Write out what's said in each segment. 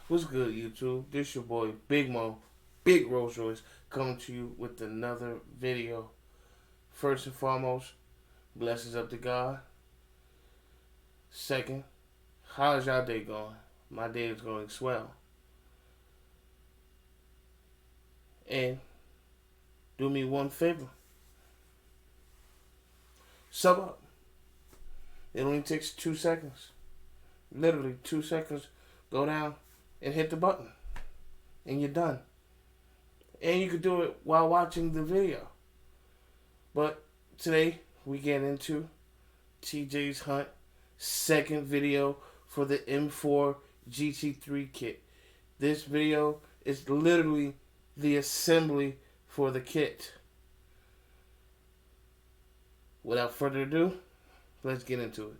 What's good, YouTube? This your boy Big Mo, Big Rolls Royce, coming to you with another video. First and foremost, blessings up to God. Second, how's y'all day going? My day is going swell. And do me one favor. Sub up. It only takes 2 seconds. Literally 2 seconds. Go down and hit the button. And you're done. And you can do it while watching the video. But today we get into TJ's Hunt second video for the M4 GT3 kit. This video is literally the assembly for the kit. Without further ado, let's get into it.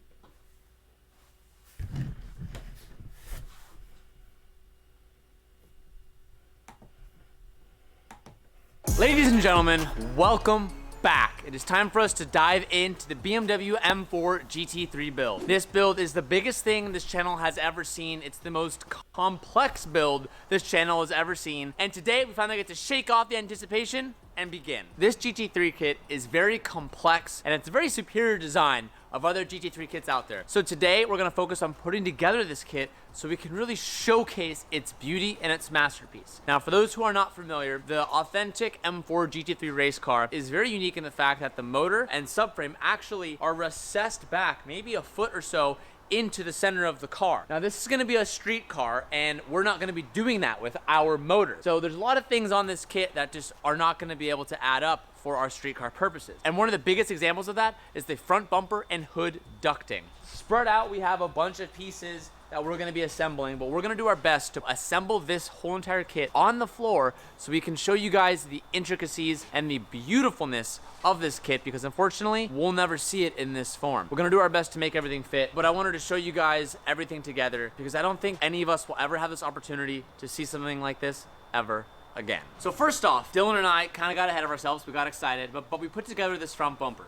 Ladies and gentlemen, welcome back. It is time for us to dive into the BMW M4 GT3 build. This build is the biggest thing this channel has ever seen. It's the most complex build this channel has ever seen. And today we finally get to shake off the anticipation and begin. This GT3 kit is very complex and it's a very superior design of other GT3 kits out there. So today we're gonna focus on putting together this kit so we can really showcase its beauty and its masterpiece. Now, for those who are not familiar, the authentic M4 GT3 race car is very unique in the fact that the motor and subframe actually are recessed back maybe a foot or so into the center of the car. Now, this is gonna be a street car and we're not gonna be doing that with our motor. So there's a lot of things on this kit that just are not gonna be able to add up for our street car purposes. And one of the biggest examples of that is the front bumper and hood ducting. Spread out, we have a bunch of pieces that we're gonna be assembling, but we're gonna do our best to assemble this whole entire kit on the floor so we can show you guys the intricacies and the beautifulness of this kit, because unfortunately, we'll never see it in this form. We're gonna do our best to make everything fit, but I wanted to show you guys everything together because I don't think any of us will ever have this opportunity to see something like this ever again. So first off, Dylan and I kind of got ahead of ourselves. We got excited, but we put together this front bumper.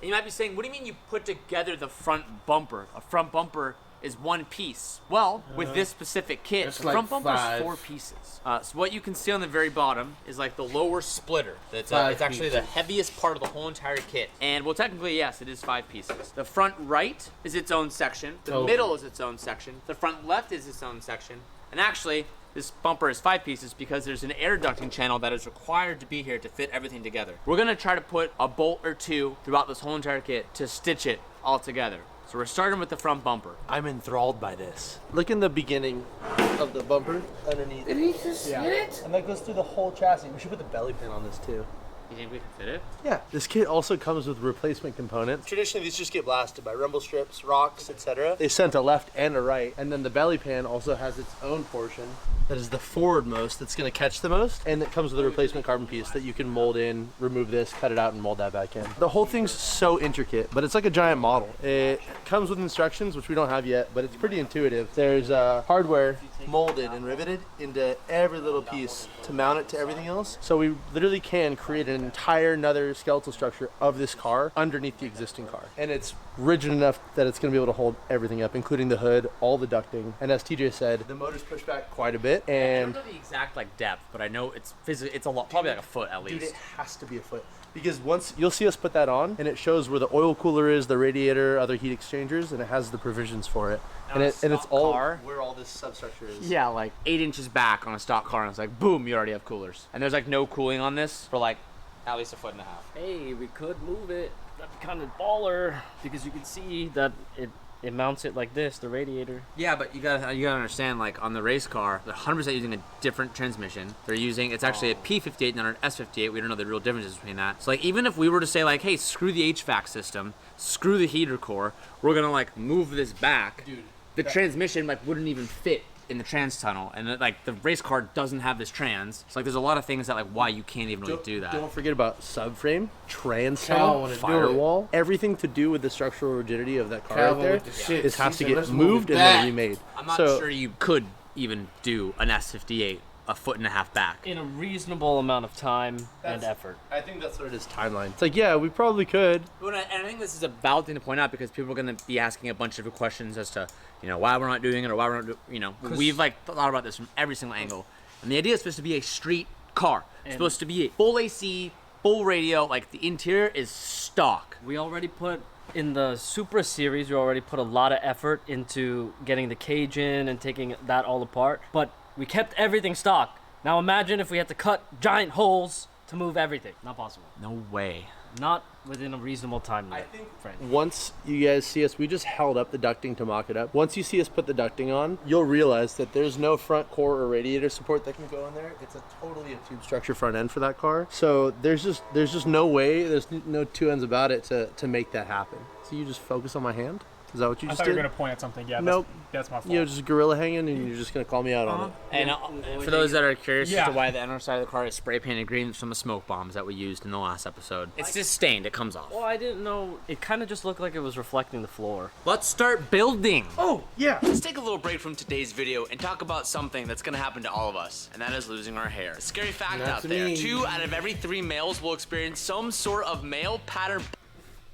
And you might be saying, what do you mean you put together the front bumper? A front bumper is one piece. Well, with this specific kit, the front bumper is 4 pieces. So what you can see on the very bottom is like the lower splitter. It's actually the heaviest part of the whole entire kit. And well, technically, yes, it is 5 pieces. The front right is its own section. The middle is its own section. The front left is its own section. And actually, this bumper is 5 pieces because there's an air ducting channel that is required to be here to fit everything together. We're gonna try to put a bolt or 2 throughout this whole entire kit to stitch it all together. So we're starting with the front bumper. I'm enthralled by this. Look in the beginning of the bumper underneath. Did he just hit it? And that goes through the whole chassis. We should put the belly pin on this too. You think we can fit it? Yeah. This kit also comes with replacement components. Traditionally, these just get blasted by rumble strips, rocks, etc. They sent a left and a right. And then the belly pan also has its own portion that is the forward most that's going to catch the most. And it comes with a replacement carbon piece that you can mold in, remove this, cut it out, and mold that back in. The whole thing's so intricate, but it's like a giant model. It comes with instructions, which we don't have yet, but it's pretty intuitive. There's hardware molded and riveted into every little piece to mount it to everything else. So we literally can create an entire another skeletal structure of this car underneath the existing car. And it's rigid enough that it's going to be able to hold everything up, including the hood, all the ducting. And as TJ said, the motor's pushed back quite a bit. And I don't know the exact depth, but I know it's physically, it's a lot, probably like a foot at least. Dude, it has to be a foot. Because once you'll see us put that on, and it shows where the oil cooler is, the radiator, other heat exchangers, and it has the provisions for it. And it's all where all this substructure is. Yeah, like 8 inches back on a stock car, and it's like, boom, you already have coolers. And there's like no cooling on this for like at least 1.5 feet. Hey, we could move it. That'd be kind of baller because you can see that it mounts it like this, the radiator. Yeah, but you gotta understand, like on the race car, they're 100% using a different transmission. They're using, it's actually a P58, not an S58. We don't know the real differences between that. So like, even if we were to say like, hey, screw the HVAC system, screw the heater core, we're gonna like move this back. Dude, the transmission like wouldn't even fit in the trans tunnel, and like the race car doesn't have this trans. So like there's a lot of things that like why you can't even really do that. Don't forget about subframe, trans tunnel, firewall, everything to do with the structural rigidity of that car right there has to get moved and then remade. I'm not sure you could even do an S58 a foot and a half back. In a reasonable amount of time and effort. I think that's what it is, timeline. It's like, yeah, we probably could. And I think this is a valid thing to point out because people are going to be asking a bunch of questions as to, why we're not doing it or why we're not we've like thought about this from every single angle. And the idea is supposed to be a street car. It's supposed to be a full AC, full radio, like the interior is stock. We already put, in the Supra series, we already put a lot of effort into getting the cage in and taking that all apart, but we kept everything stock. Now imagine if we had to cut giant holes to move everything. Not possible. No way. Not within a reasonable time frame. Once you guys see us, we just held up the ducting to mock it up. Once you see us put the ducting on, you'll realize that there's no front core or radiator support that can go in there. It's totally a tube structure front end for that car. So there's just no way, there's no two ends about it to make that happen. So you just focus on my hand? Is that what you just did? I thought you were going to point at something. Yeah, nope. That's my fault. Just gorilla hanging and you're just going to call me out on it. And for those that are curious as to why the inner side of the car is spray painted green from the smoke bombs that we used in the last episode. It's just stained, it comes off. Well, I didn't know. It kind of just looked like it was reflecting the floor. Let's start building. Oh, yeah. Let's take a little break from today's video and talk about something that's gonna happen to all of us, and that is losing our hair. A scary fact out there, 2 out of every 3 males will experience some sort of male pattern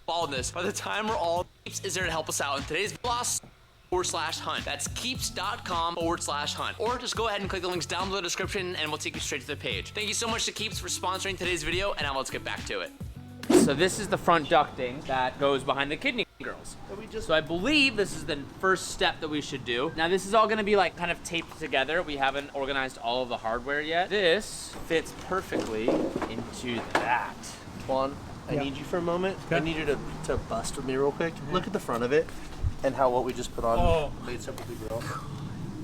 baldness by the time we're all. Keeps is there to help us out in today's /hunt. That's keeps.com/hunt. Or just go ahead and click the links down below the description and we'll take you straight to the page. Thank you so much to Keeps for sponsoring today's video, and now let's get back to it. So this is the front ducting that goes behind the kidney girls. So I believe this is the first step that we should do. Now this is all gonna be like kind of taped together. We haven't organized all of the hardware yet. This fits perfectly into that. Juan, I need you for a moment. Okay. I need you to bust with me real quick. Look at the front of it and how what we just put on made so big girl.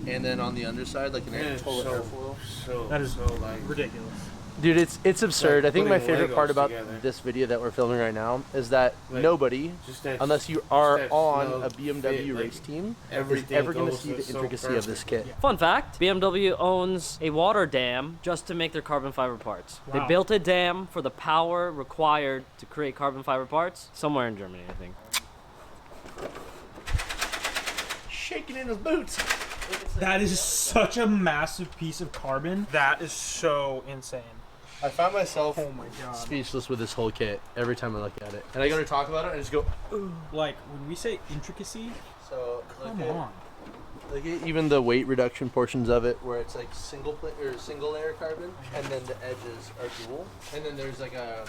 And then on the underside, like an total airfoil. That is ridiculous. Dude, it's absurd. Like I think my favorite Legos part about together. this video that we're filming right now is that Like, nobody, unless you are on a BMW fit, race team, is everything ever going to goes see the so intricacy of this kit. Fun fact, BMW owns a water dam just to make their carbon fiber parts. Wow. They built a dam for the power required to create carbon fiber parts somewhere in Germany, I think. Shaking in his boots. That is such a massive piece of carbon. That is so insane. I find myself Oh my god. speechless with this whole kit every time I look at it. And I go to talk about it, I just go, ooh. Like, when we say intricacy, So, come on. Look at even the weight reduction portions of it, where it's like single layer carbon, and then the edges are dual. And then there's like a,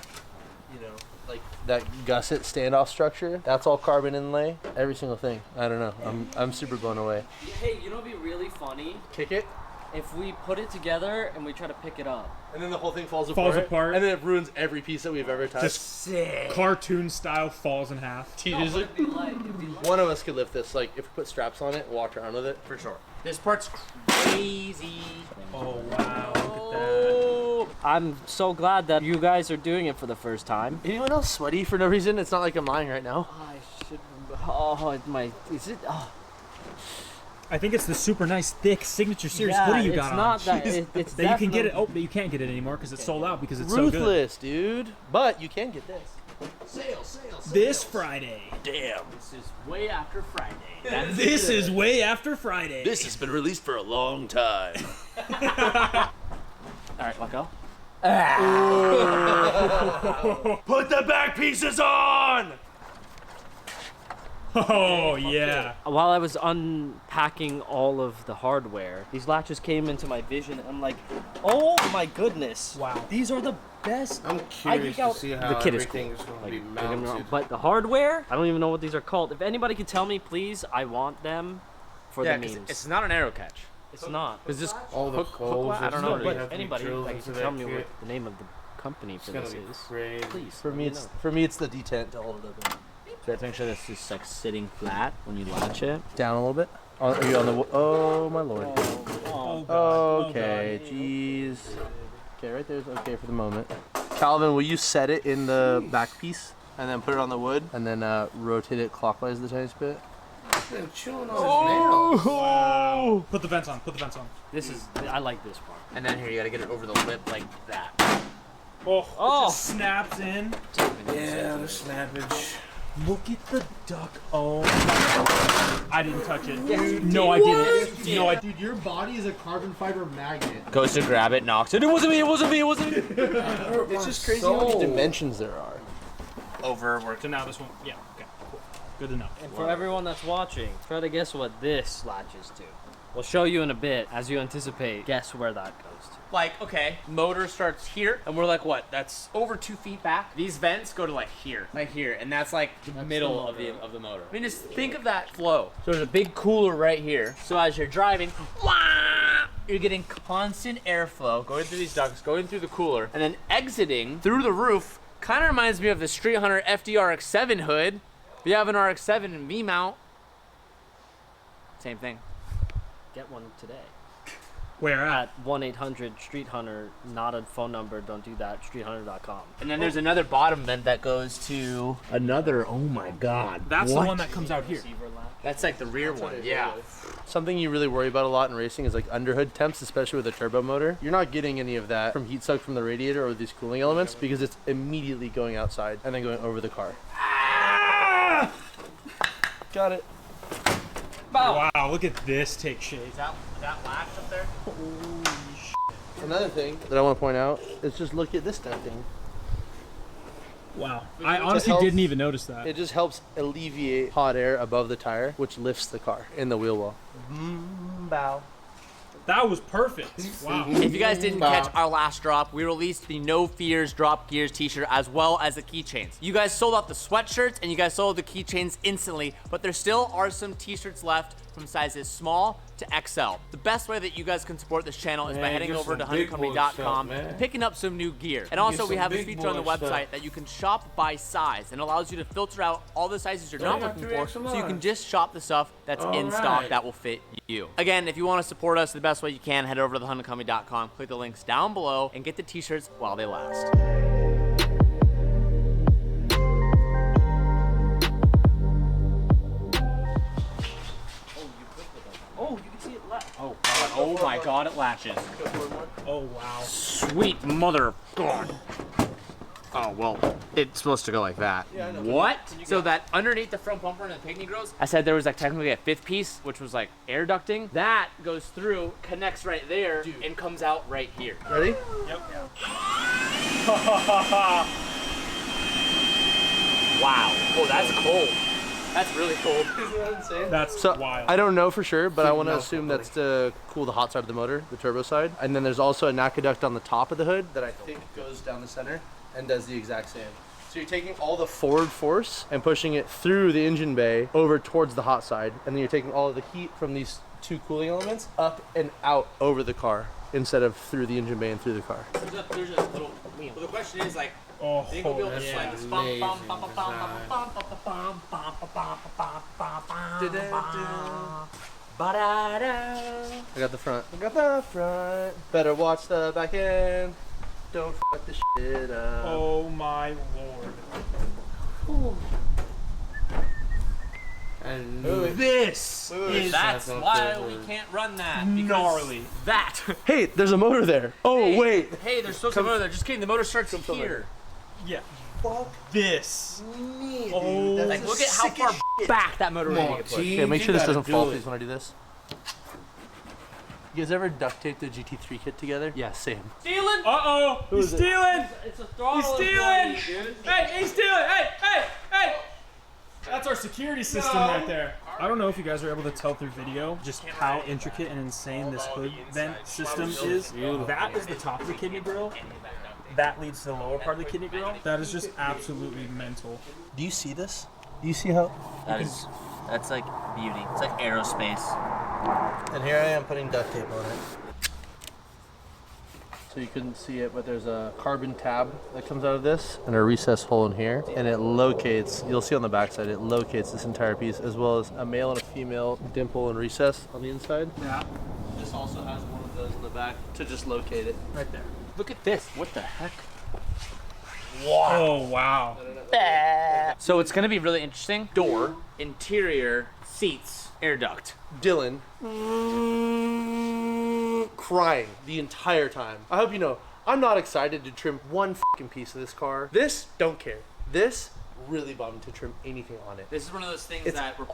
like that gusset standoff structure. That's all carbon inlay. Every single thing. I don't know. I'm super blown away. Hey, you know what'd be really funny? Kick it. If we put it together and we try to pick it up. And then the whole thing falls apart. And then it ruins every piece that we've ever touched. Just sick. Cartoon style falls in half. It'd be like One of us could lift this. Like, if we put straps on it and walk around with it, for sure. This part's crazy. Oh wow, look at that. I'm so glad that you guys are doing it for the first time. Anyone else sweaty for no reason? It's not like I'm lying right now. I should. Is it? Oh. I think it's the super nice, thick signature series hoodie you got on. Not that. It's that you can get it. Oh, but you can't get it anymore because it's sold out because it's so good. Ruthless, dude. But you can get this. Sale. This Friday. Damn. This is way after Friday. This is way after Friday. This has been released for a long time. All right, let go. Put the back pieces on! Oh yeah. While I was unpacking all of the hardware, these latches came into my vision, and I'm like, oh my goodness. Wow. These are the best. I'm curious to see how the kit is everything cool. is going to Like, be don't get me wrong, mounted. but the hardware, I don't even know what these are called. If anybody could tell me, please, I want them for the memes. It's not an arrow catch. It's not. It's just All the holes I don't know, that But have to be anybody drilled like, into can that tell me kit. what the name of the company for It's this gonna be is. crazy. Please. For me, it's the detent to hold it up. So I have to make sure this is like sitting flat when you latch it. Down a little bit. Are you on the? Oh my lord. Oh god. Okay, jeez. Okay, right there's okay for the moment. Calvin, will you set it in the back piece and then put it on the wood and then rotate it clockwise the tiniest bit? He's been chewing on his nails. Wow. Put the vents on. Put the vents on. This is, I like this part. and then here you gotta get it over the lip like that. Oh. Oh. It just snaps in. Yeah, the snappage. Look at the duck. Oh my. I didn't touch it. No, I didn't. No, I Dude, your body is a carbon fiber magnet. Goes to grab it, knocks it. It wasn't me, it wasn't me, it wasn't me. It's just crazy how many dimensions there are. Overworked. So now this one. Yeah. Okay. Cool. Good enough. And for everyone that's watching, try to guess what this latches to. We'll show you in a bit as you anticipate. Guess where that goes to. Like, okay, motor starts here, and we're like, what? That's over 2 feet back. These vents go to like here, and that's like the middle of the motor. I mean, just think of that flow. So there's a big cooler right here. So as you're driving, you're getting constant airflow going through these ducts, going through the cooler, and then exiting through the roof. Kind of reminds me of the Street Hunter FD RX-7 hood. If you have an RX-7 and V-mount, same thing. Get one today. Where at? At 1-800-STREET-HUNTER, not a phone number, don't do that, streethunter.com. And then there's another bottom vent that goes to another, oh my God. That's the one that comes out here. That's like the rear one, yeah. Something you really worry about a lot in racing is like underhood temps, especially with a turbo motor. You're not getting any of that from heat suck from the radiator or these cooling elements because it's immediately going outside and then going over the car. Got it. Wow, look at this take shape. Is that latch up there? Another thing that I want to point out is just look at this denting. Wow. I honestly helps- didn't even notice that. It just helps alleviate hot air above the tire, which lifts the car in the wheel well. Bow. That was perfect. Wow. If you guys didn't catch our last drop, we released the No Fears Drop Gears t-shirt as well as the keychains. You guys sold out the sweatshirts and you guys sold the keychains instantly, but there still are some t-shirts left from sizes small to XL. The best way that you guys can support this channel is by heading get over to some big boy huntercompany.com stuff, man. and picking up some new gear. And also some we have a big feature on the boy website stuff. that you can shop by size and allows you to filter out all the sizes you're not Don't looking have for, 3X so you can large. just shop the stuff that's in stock right. that will fit you. Again, if you want to support us the best way you can, head over to huntercompany.com, click the links down below, and get the t-shirts while they last. Oh, you can see it left. Oh my God, it latches. Oh, wow. Sweet mother God. Oh, well, it's supposed to go like that. What? So that underneath the front bumper and the picnic grills, I said there was like technically a fifth piece, which was like air ducting. That goes through, connects right there, and comes out right here. Ready? Yep. Wow. Oh, that's cold. That's really cold. That's So wild. I don't know for sure, but I want to No, assume that's to cool the hot side of the motor, the turbo side. And then there's also a NACA duct on the top of the hood that I think goes down the center and does the exact same. So you're taking all the forward force and pushing it through the engine bay over towards the hot side, and then you're taking all of the heat from these two cooling elements up and out over the car instead of through the engine bay and through the car. There's a little wheel. Well, the question is like, Oh, they will be able to that's slide this amazing bum, bum, bum, bum, bum, bum, bum, bum, bum, bum, bum, bum, bum, bum. Ba-da-da. I got the front. I got the front. Better watch the back end. Don't fuck the shit up. oh my lord. And This is That's why we can't run that. because gnarly. That. Hey, there's a motor there. Oh, Hey, wait. Hey, there's supposed to be a motor there. Just kidding. The motor starts here. Yeah. This. Me, Oh. That's Like, the look at how far sickest back that motor Come will on, get pushed. T. Okay, make You sure this gotta doesn't do fall, it. please, when I do this. You guys ever duct tape the GT3 kit together? Yeah, same. Stealing? Uh-oh. He's is it? stealing. It's a throttle. He's stealing. employee, dude. Hey, he's stealing. Hey. That's our security system right there. I don't know if you guys are able to tell through video just how intricate and insane this hood vent system is. That is the top of the kidney grill. That leads to the lower part of the kidney grill. That is just absolutely mental. Do you see this? Do you see how? That's like beauty. It's like aerospace. And here I am putting duct tape on it. So you couldn't see it, but there's a carbon tab that comes out of this and a recessed hole in here. And it locates, you'll see on the backside, it locates this entire piece as well as a male and a female dimple and recess on the inside. Yeah. This also has one of those in the back to just locate it. Right there. Look at this. What the heck? Oh, wow. So it's gonna be really interesting. Door, interior, seats, air duct. Dylan crying the entire time. I hope you know, I'm not excited to trim one fucking piece of this car. This, don't care. This, really bummed to trim anything on it. This is one of those things that we're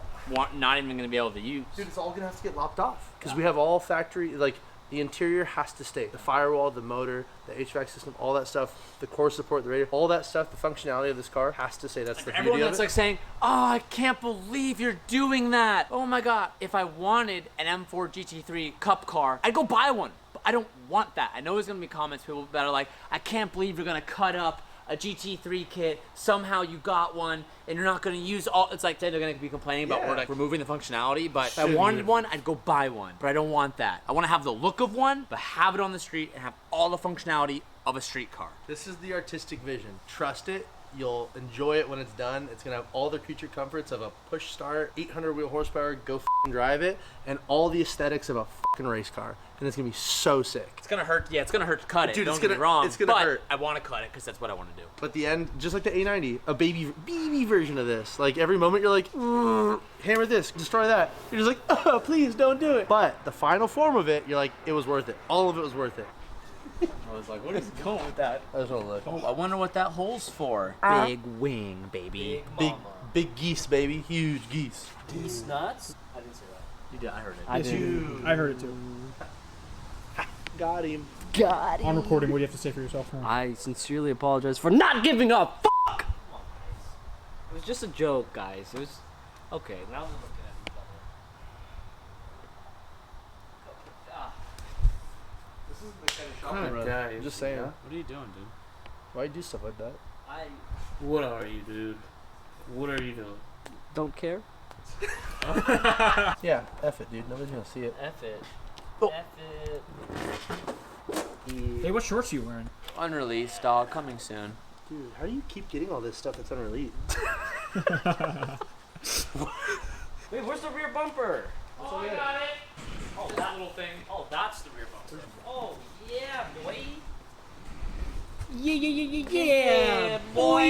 not even going to be able to use. Dude, it's all gonna have to get lopped off because we have all factory, like the interior has to stay. The firewall, the motor, the HVAC system, all that stuff, the core support, the radio, all that stuff, the functionality of this car has to stay. That's the beauty Everyone of that's it. like saying, "Oh, I can't believe you're doing that. Oh my God. If I wanted an M4 GT3 cup car, I'd go buy one. But I don't want that." I know there's going to be comments, people that are like, "I can't believe you're going to cut up a GT3 kit. Somehow you got one and you're not going to use all." It's like they're going to be complaining about we're like removing the functionality, but if I wanted one, I'd go buy one. But I don't want that. I want to have the look of one, but have it on the street and have all the functionality of a street car. This is the artistic vision. Trust it. You'll enjoy it when it's done. It's gonna have all the creature comforts of a push start, 800 wheel horsepower, go f***ing drive it, and all the aesthetics of a f***ing race car. And it's gonna be so sick. It's gonna hurt. Yeah, it's gonna hurt to cut it. Dude, Don't get me wrong. it's gonna but hurt. I want to cut it because that's what I want to do. But the end, just like the A90, a baby version of this. Like every moment you're like, hammer this, destroy that. You're just like, oh, please don't do it. But the final form of it, you're like, it was worth it. All of it was worth it. I was like, what is going with that? I just want to look. Oh, I wonder what that hole's for. Big wing, baby. Big geese, baby. Huge geese. Geese nuts? I didn't say that. You did. I heard it. I did. I heard it too. Got him. On recording, what do you have to say for yourself? I sincerely apologize for not giving a fuck! It was just a joke, guys. It was... Okay, now we're looking at each other. This is the kind of shop Kinda we run. guy I'm is just he, saying. huh? What are you doing, dude? Why you do stuff like that? I What are you, dude? What are you doing? don't care. Yeah, F it, dude. Nobody's gonna see it. F it. Oh. F it. Hey, what shorts are you wearing? Unreleased, dog. Coming soon. Dude, how do you keep getting all this stuff that's unreleased? Wait, where's the rear bumper? Oh, I got it. Oh, that little thing. Oh, that's the rear bumper. Oh, yeah, boy. Yeah, boy.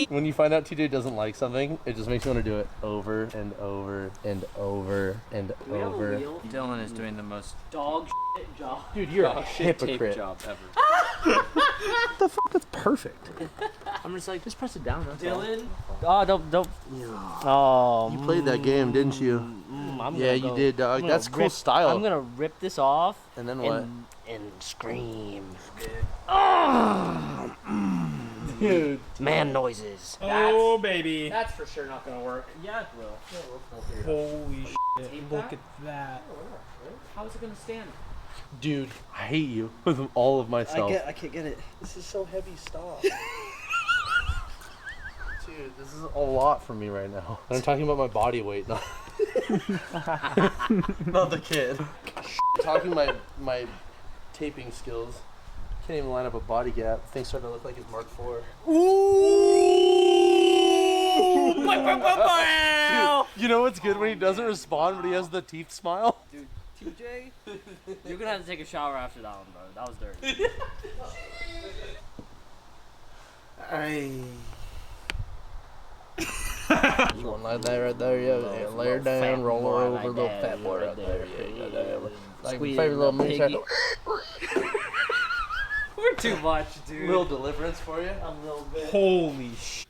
When you find out TJ doesn't like something, it just makes you want to do it over and over and over and over. Dylan is doing the most Dog shit job. Dude, you're a tape hypocrite. job ever. What the fuck? That's perfect. I'm just like, just press it down. That's all. Dylan? Oh, don't. Oh. You played that game, didn't you? I'm Yeah, gonna you go- did, dog. I'm gonna That's cool rip- style. I'm gonna rip this off. And then what? And scream. Dude. Man noises. Oh, baby. That's for sure not gonna work. Yeah, it will. Holy shit. Tape Look that? at that. How is it gonna stand? Dude, I hate you with all of myself. I can't get it. This is so heavy. Stop. Dude, this is a lot for me right now. I'm talking about my body weight, not, not the kid. Talking my taping skills. Can't even line up a body gap. Things starting to look like his Mark IV. Dude, you know what's good when he doesn't respond, but he has the teeth smile? Dude, TJ, you're gonna have to take a shower after that one, bro. That was dirty. One like that right there, yeah. Lay her down, roll her over, like little that, fat boy right right there. there. Yeah, like my Squeeze favorite little mini piggy. tackle. We're too much, dude. Little deliverance for you. A little bit. Holy shit.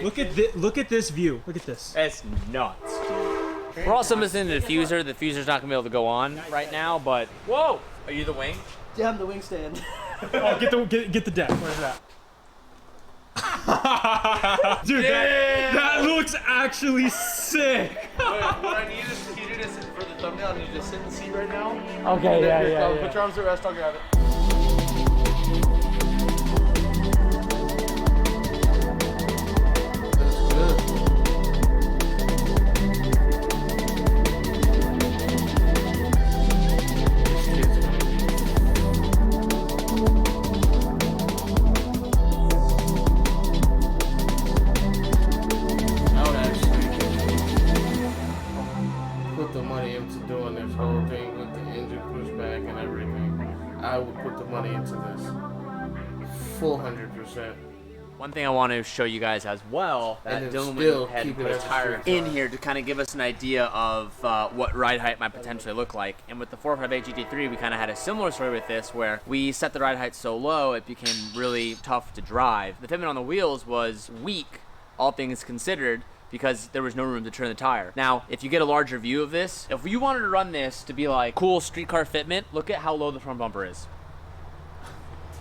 Look at this. Look at this view. Look at this. That's nuts, dude. We're also missing the diffuser. The diffuser's not gonna be able to go on right now, but whoa! Are you the wing? Yeah, I'm the wing stand. Oh, get the deck. Where's that? Dude, that looks actually sick. What I need is for you to sit for the thumbnail. I need you to sit in the seat right now. Okay, yeah. Put your arms to rest. I'll grab it. I would actually put the money into doing this whole thing with the engine pushback and everything. I would put the money into this. Full 100%. One thing I want to show you guys as well, that And then Dylan still went ahead and keep put it a as a tire street in car. here to kind of give us an idea of what ride height might potentially look like. And with the 458 GT3, we kind of had a similar story with this, where we set the ride height so low, it became really tough to drive. The fitment on the wheels was weak, all things considered, because there was no room to turn the tire. Now, if you get a larger view of this, if you wanted to run this to be like cool street car fitment, look at how low the front bumper is.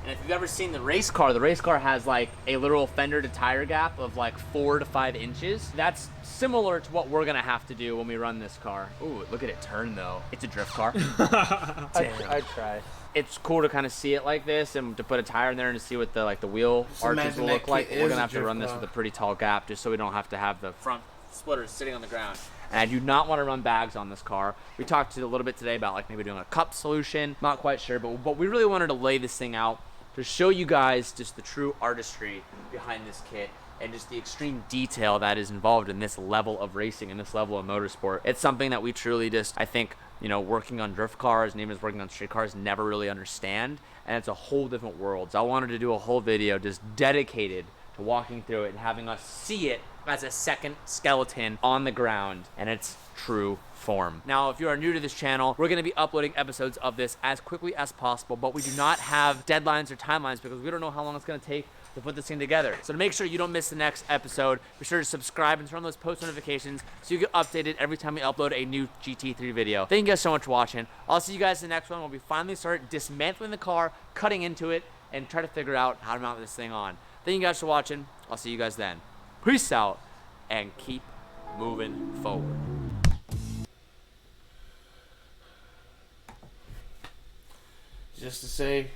And if you've ever seen the race car has like a literal fender to tire gap of like 4 to 5 inches. That's similar to what we're gonna have to do when we run this car. Ooh, look at it turn though. It's a drift car. I'd try. It's cool to kind of see it like this and to put a tire in there and to see what the wheel Just arches imagine will that look like. kit We're is gonna a have to drift run this car. with a pretty tall gap just so we don't have to have the front splitters sitting on the ground. And I do not want to run bags on this car. We talked a little bit today about like maybe doing a cup solution. Not quite sure, but we really wanted to lay this thing out to show you guys just the true artistry behind this kit and just the extreme detail that is involved in this level of racing and this level of motorsport. It's something that we truly just, I think, you know, working on drift cars and even just working on street cars never really understand, and it's a whole different world. So I wanted to do a whole video just dedicated to walking through it and having us see it as a second skeleton on the ground and its true form. Now, if you are new to this channel, we're going to be uploading episodes of this as quickly as possible, but we do not have deadlines or timelines because we don't know how long it's going to take to put this thing together. So to make sure you don't miss the next episode, be sure to subscribe and turn on those post notifications so you get updated every time we upload a new GT3 video. Thank you guys so much for watching. I'll see you guys in the next one when we finally start dismantling the car, cutting into it, and try to figure out how to mount this thing on. Thank you guys for watching. I'll see you guys then. Peace out and keep moving forward. Just to say,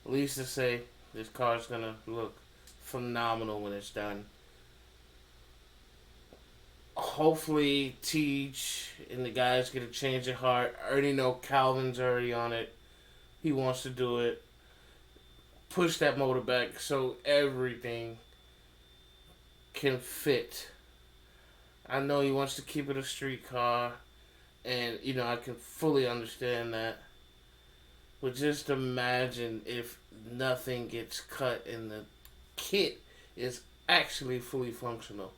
at least to say, this car's gonna look phenomenal when it's done. Hopefully, Teach and the guys get a change of heart. I already know Calvin's already on it. He wants to do it. Push that motor back so everything can fit. I know he wants to keep it a street car, and you know I can fully understand that. But just imagine if nothing gets cut and the kit is actually fully functional.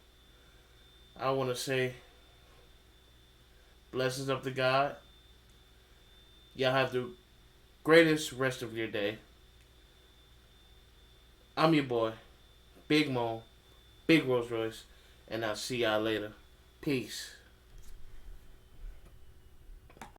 I want to say, blessings up to God. Y'all have the greatest rest of your day. I'm your boy, Big Mo, Big Rolls Royce, and I'll see y'all later. Peace.